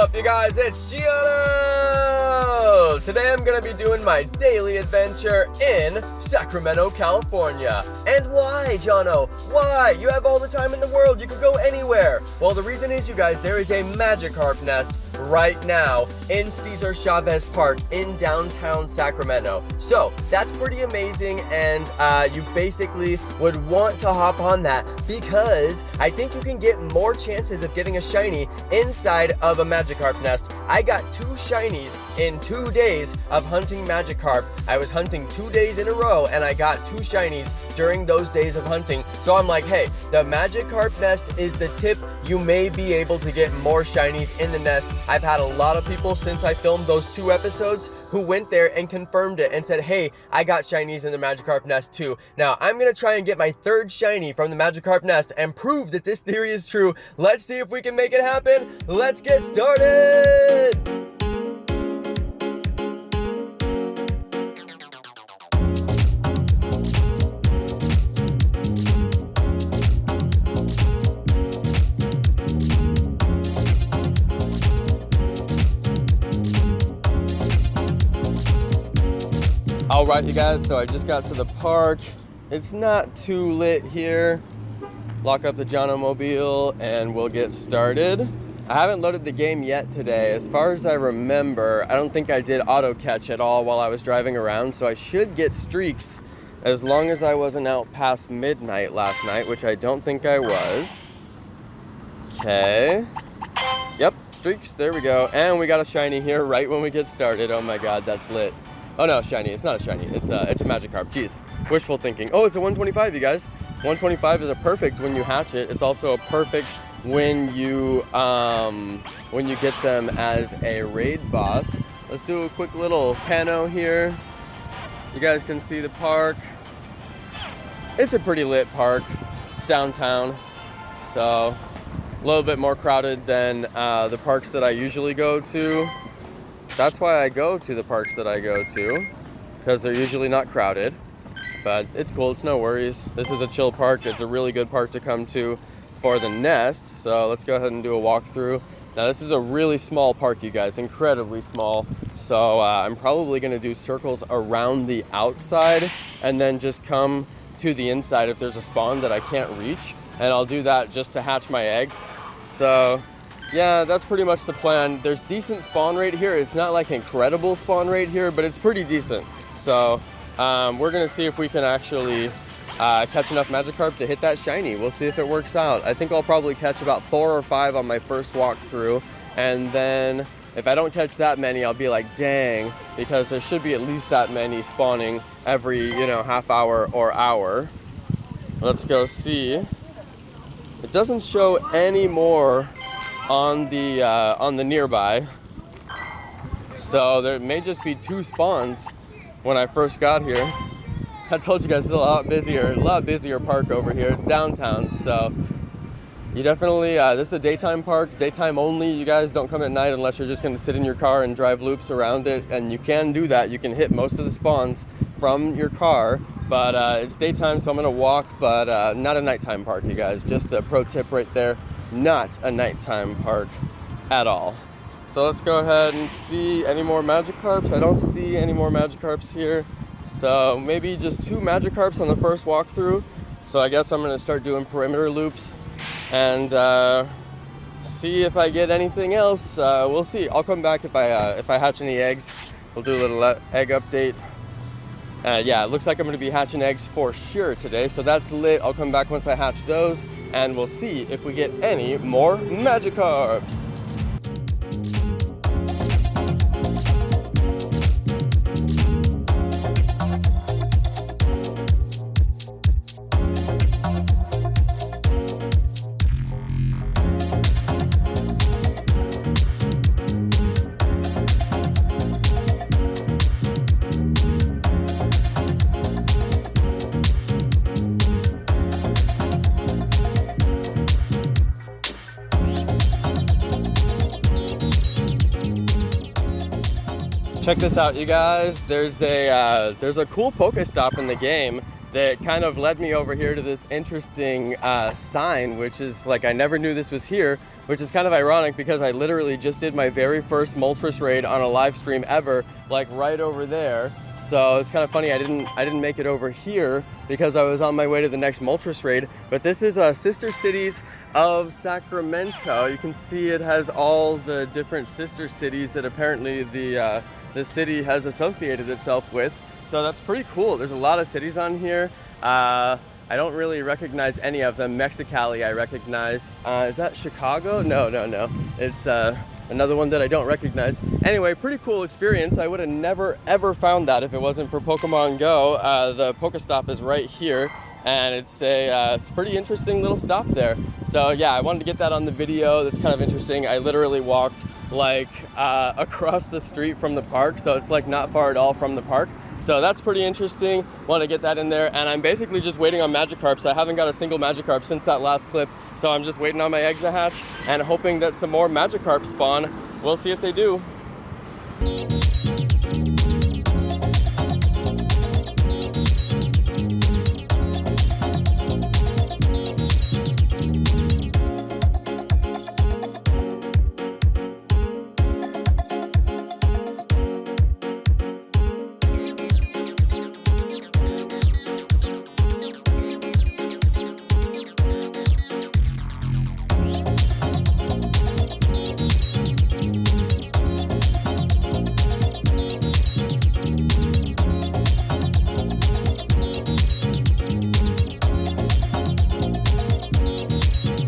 up, you guys? It's Jonno! Today I'm gonna be doing my daily adventure in Sacramento, California. And why, Jonno? Why? You have all the time in the world. You could go anywhere. Well, the reason is, you guys, there is a Magikarp nest right now in Cesar Chavez Park in downtown Sacramento. So that's pretty amazing, and you basically would want to hop on that because I think you can get more chances of getting a shiny inside of a Magikarp nest. I got 2 shinies in 2 days of hunting Magikarp. I was hunting 2 days in a row and I got 2 shinies during those days of hunting. So I'm like, hey, the Magikarp nest is the tip. You may be able to get more shinies in the nest. I've had a lot of people since I filmed those 2 episodes who went there and confirmed it and said, hey, I got shinies in the Magikarp nest too. Now, I'm gonna try and get my 3rd shiny from the Magikarp nest and prove that this theory is true. Let's see if we can make it happen. Let's get started! Alright, you guys, so I just got to the park. It's not too lit here. Lock up the Jonno mobile and we'll get started. I haven't loaded the game yet today. As far as I remember, I don't think I did auto catch at all while I was driving around, so I should get streaks as long as I wasn't out past midnight last night, which I don't think I was. Okay. Yep, streaks, there we go. And we got a shiny here right when we get started. Oh my god, that's lit. Oh no, shiny, it's not a shiny, it's a Magikarp. Jeez, wishful thinking. Oh, it's a 125, you guys. 125 is a perfect when you hatch it. It's also a perfect when you get them as a raid boss. Let's do a quick little pano here. You guys can see the park. It's a pretty lit park. It's downtown, so a little bit more crowded than the parks that I usually go to. That's why I go to the parks that I go to, because they're usually not crowded. But it's cool, it's no worries. This is a chill park. It's a really good park to come to for the nest. So let's go ahead and do a walkthrough. Now this is a really small park, you guys, incredibly small. So I'm probably gonna do circles around the outside and then just come to the inside if there's a spawn that I can't reach. And I'll do that just to hatch my eggs. So yeah, that's pretty much the plan. There's decent spawn rate here. It's not like incredible spawn rate here, but it's pretty decent. So we're gonna see if we can actually catch enough Magikarp to hit that shiny. We'll see if it works out. I think I'll probably catch about 4 or 5 on my first walkthrough, and then if I don't catch that many, I'll be like, dang, because there should be at least that many spawning every, half hour or hour. Let's go see. It doesn't show any more on the nearby, so there may just be 2 spawns when I first got here. I told you guys it's a lot busier park over here. It's downtown, so you definitely this is a daytime park, daytime only. You guys don't come at night unless you're just going to sit in your car and drive loops around it, and you can do that. You can hit most of the spawns from your car, but it's daytime, so I'm going to walk, but not a nighttime park, you guys. Just a pro tip right there. Not a nighttime park at all. So let's go ahead and see any more Magikarps. I don't see any more Magikarps here. So maybe just 2 Magikarps on the first walkthrough. So I guess I'm gonna start doing perimeter loops and see if I get anything else. We'll see. I'll come back if I hatch any eggs. We'll do a little egg update. Yeah, it looks like I'm going to be hatching eggs for sure today, so that's lit. I'll come back once I hatch those, and we'll see if we get any more Magikarps. Check this out, you guys. There's a cool Pokestop in the game that kind of led me over here to this interesting sign, which is like, I never knew this was here, which is kind of ironic because I literally just did my very first Moltres raid on a live stream ever, like right over there. So it's kind of funny I didn't make it over here because I was on my way to the next Moltres raid. But this is Sister Cities of Sacramento. You can see it has all the different sister cities that apparently the city has associated itself with. So that's pretty cool. There's a lot of cities on here. I don't really recognize any of them. Mexicali I recognize. Is that Chicago? No. It's another one that I don't recognize. Anyway, pretty cool experience. I would have never ever found that if it wasn't for Pokemon Go. The Pokestop is right here, and it's a pretty interesting little stop there. So yeah, I wanted to get that on the video. That's kind of interesting. I literally walked like across the street from the park, so it's like not far at all from the park. So that's pretty interesting. Want to get that in there, and I'm basically just waiting on Magikarps. I haven't got a single Magikarp since that last clip, so I'm just waiting on my eggs to hatch and hoping that some more Magikarp spawn. We'll see if they do.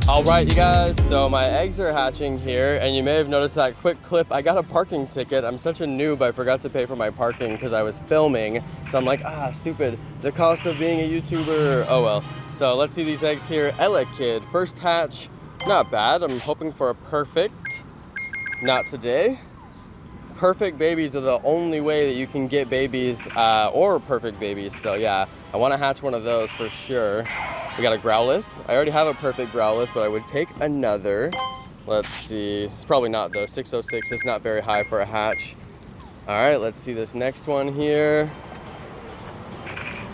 All right, you guys, so my eggs are hatching here, and you may have noticed that quick clip. I got a parking ticket. I'm such a noob, I forgot to pay for my parking because I was filming. So I'm like, stupid, the cost of being a YouTuber. Oh well. So let's see these eggs here. Ella Kid, first hatch, not bad. I'm hoping for a perfect. Not today. Perfect babies are the only way that you can get babies, or perfect babies. So yeah, I want to hatch one of those for sure. We got a Growlithe. I already have a perfect Growlithe, but I would take another. Let's see. It's probably not though. 606 is not very high for a hatch. All right, let's see this next one here.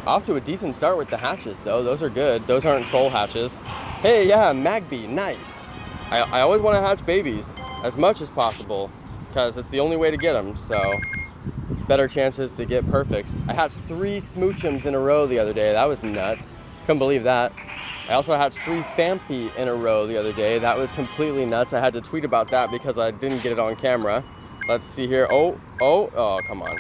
Off to a decent start with the hatches though. Those are good. Those aren't troll hatches. Hey, yeah, Magby, nice. I always want to hatch babies as much as possible because it's the only way to get them. So it's better chances to get perfects. I hatched 3 Smoochums in a row the other day. That was nuts. Couldn't believe that. I also hatched 3 Fampi in a row the other day. That was completely nuts. I had to tweet about that because I didn't get it on camera. Let's see here. Oh, come on.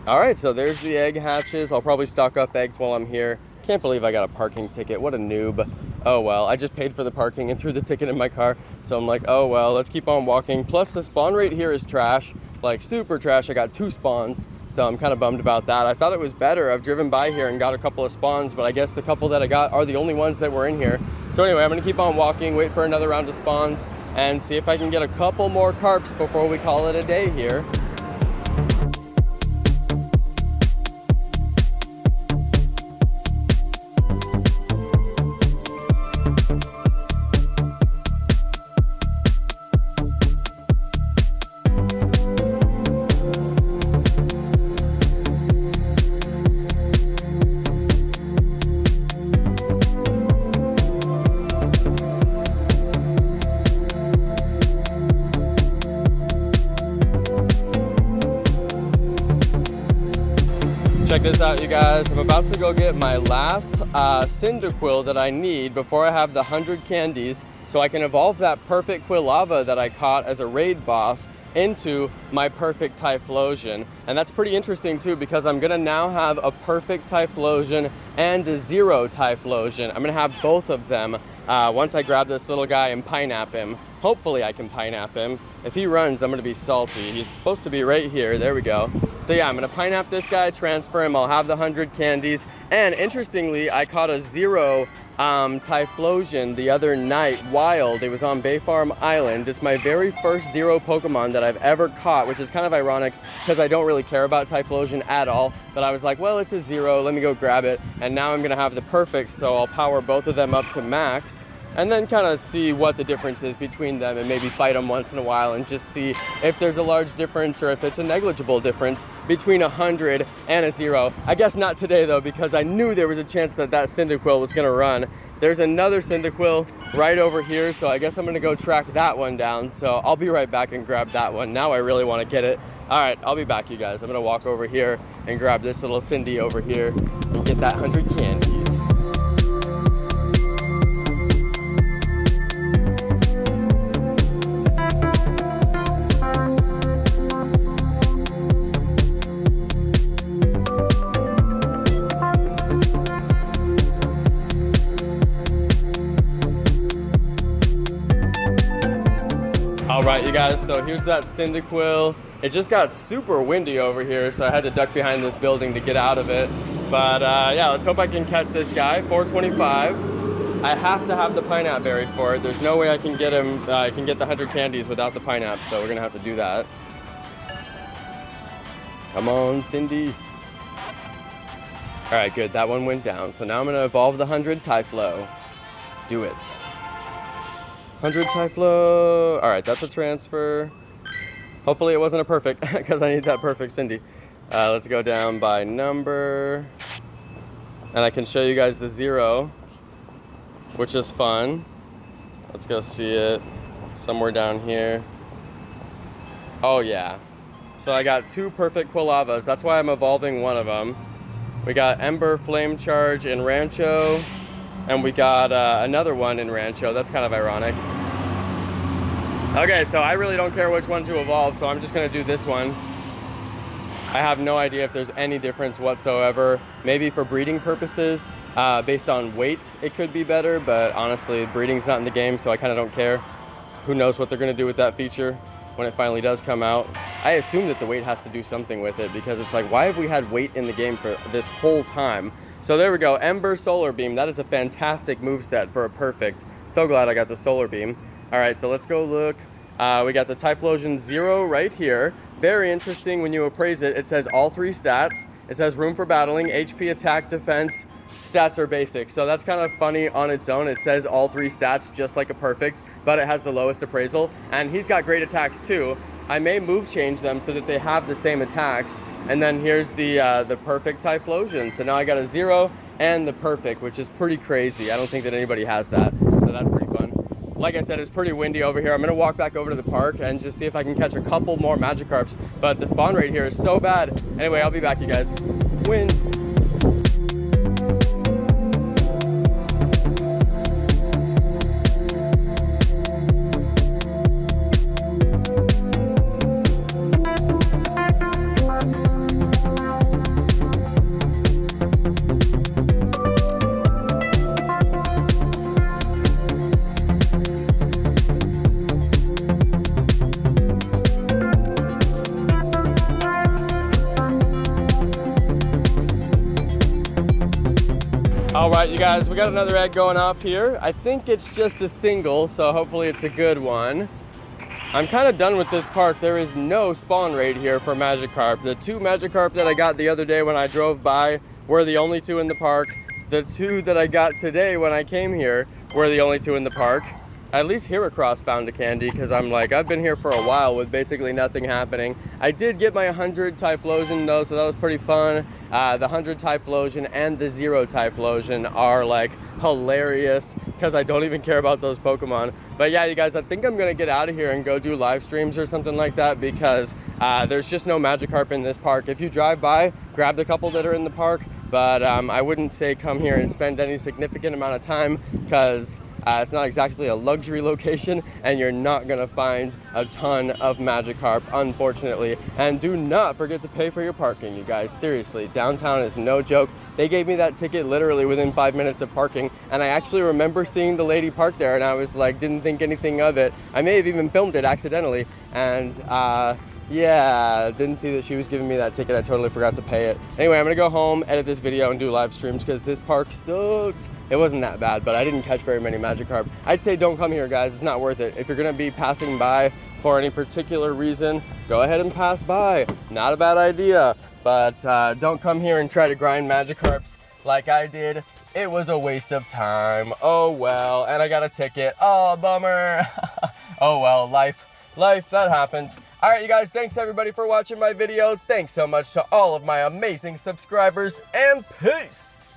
All right, so there's the egg hatches. I'll probably stock up eggs while I'm here. Can't believe I got a parking ticket. What a noob. Oh well, I just paid for the parking and threw the ticket in my car. So I'm like, oh well, let's keep on walking. Plus the spawn rate here is trash, like super trash. I got 2 spawns. So I'm kind of bummed about that. I thought it was better. I've driven by here and got a couple of spawns, but I guess the couple that I got are the only ones that were in here. So anyway, I'm gonna keep on walking, wait for another round of spawns, and see if I can get a couple more carps before we call it a day here. Check this out, you guys. I'm about to go get my last Cyndaquil that I need before I have the 100 candies so I can evolve that perfect Quilava that I caught as a raid boss into my perfect Typhlosion. And that's pretty interesting too because I'm gonna now have a perfect Typhlosion and a 0 Typhlosion. I'm gonna have both of them once I grab this little guy and Pineapple him. Hopefully I can Pineapple him. If he runs, I'm gonna be salty. He's supposed to be right here. There we go. So yeah, I'm gonna Pineapple this guy, transfer him. I'll have the 100 candies. And interestingly, I caught a 0 Typhlosion the other night, wild. It was on Bay Farm Island. It's my very first 0 Pokemon that I've ever caught, which is kind of ironic because I don't really care about Typhlosion at all. But I was like, well, it's a 0. Let me go grab it. And now I'm gonna have the perfect, so I'll power both of them up to max. and then kind of see what the difference is between them and maybe fight them once in a while and just see if there's a large difference or if it's a negligible difference between 100 and a 0. I guess not today though, because I knew there was a chance that that Cyndaquil was gonna run. There's another Cyndaquil right over here, so I guess I'm gonna go track that one down. So I'll be right back and grab that one. Now I really wanna get it. All right, I'll be back, you guys. I'm gonna walk over here and grab this little Cindy over here and get that 100 candies. All right, you guys, so here's that Cyndaquil. It just got super windy over here, so I had to duck behind this building to get out of it. But yeah, let's hope I can catch this guy, 425. I have to have the pineapple berry for it. There's no way I can get him, I can get the 100 candies without the pineapple, so we're gonna have to do that. Come on, Cindy. All right, good, that one went down. So now I'm gonna evolve the 100 Typhlo. Let's do it. 100 Typhlo. All right, that's a transfer. Hopefully it wasn't a perfect, because I need that perfect Cindy. Let's go down by number. And I can show you guys the 0, which is fun. Let's go see it somewhere down here. Oh yeah. So I got 2 perfect Quilavas. That's why I'm evolving one of them. We got Ember Flame Charge in Rancho. And we got another one in Rancho. That's kind of ironic. Okay, so I really don't care which one to evolve, so I'm just gonna do this one. I have no idea if there's any difference whatsoever. Maybe for breeding purposes, based on weight, it could be better, but honestly, breeding's not in the game, so I kind of don't care. Who knows what they're gonna do with that feature when it finally does come out. I assume that the weight has to do something with it, because it's like, why have we had weight in the game for this whole time? So there we go, Ember Solar Beam. That is a fantastic moveset for a perfect. So glad I got the Solar Beam. All right, so let's go look. We got the Typhlosion 0 right here. Very interesting when you appraise it. It says all 3 stats. It says room for battling, HP, attack, defense. Stats are basic. So that's kind of funny on its own. It says all 3 stats just like a perfect, but it has the lowest appraisal. And he's got great attacks too. I may move change them so that they have the same attacks. And then here's the perfect Typhlosion. So now I got a 0 and the perfect, which is pretty crazy. I don't think that anybody has that. So that's pretty fun. Like I said, it's pretty windy over here. I'm gonna walk back over to the park and just see if I can catch a couple more Magikarps. But the spawn rate here is so bad. Anyway, I'll be back, you guys. Wind. All right, you guys, we got another egg going off here. I think it's just a single, so hopefully it's a good one. I'm kind of done with this park. There is no spawn rate here for Magikarp. The 2 Magikarp that I got the other day when I drove by were the only 2 in the park. The 2 that I got today when I came here were the only 2 in the park. At least Heracross found a candy, because I'm like, I've been here for a while with basically nothing happening. I did get my 100 Typhlosion though, so that was pretty fun. The 100 Typhlosion and the 0 Typhlosion are like hilarious, because I don't even care about those Pokemon. But yeah, you guys, I think I'm gonna get out of here and go do live streams or something like that, because there's just no Magikarp in this park. If you drive by, grab the couple that are in the park, but I wouldn't say come here and spend any significant amount of time, because it's not exactly a luxury location, and you're not gonna find a ton of Magikarp, unfortunately. And do not forget to pay for your parking, you guys. Seriously, downtown is no joke. They gave me that ticket literally within 5 minutes of parking, and I actually remember seeing the lady park there, and I was like, didn't think anything of it. I may have even filmed it accidentally, and yeah, didn't see that she was giving me that ticket. I totally forgot to pay it. Anyway, I'm gonna go home, edit this video, and do live streams, because this park sucked. It wasn't that bad, but I didn't catch very many Magikarp. I'd say don't come here, guys. It's not worth it. If you're gonna be passing by for any particular reason, go ahead and pass by. Not a bad idea, but don't come here and try to grind Magikarps. like I did, it was a waste of time. Oh well, and I got a ticket. Oh, bummer. Oh well, life, that happens. All right, you guys, thanks everybody for watching my video. Thanks so much to all of my amazing subscribers, and peace.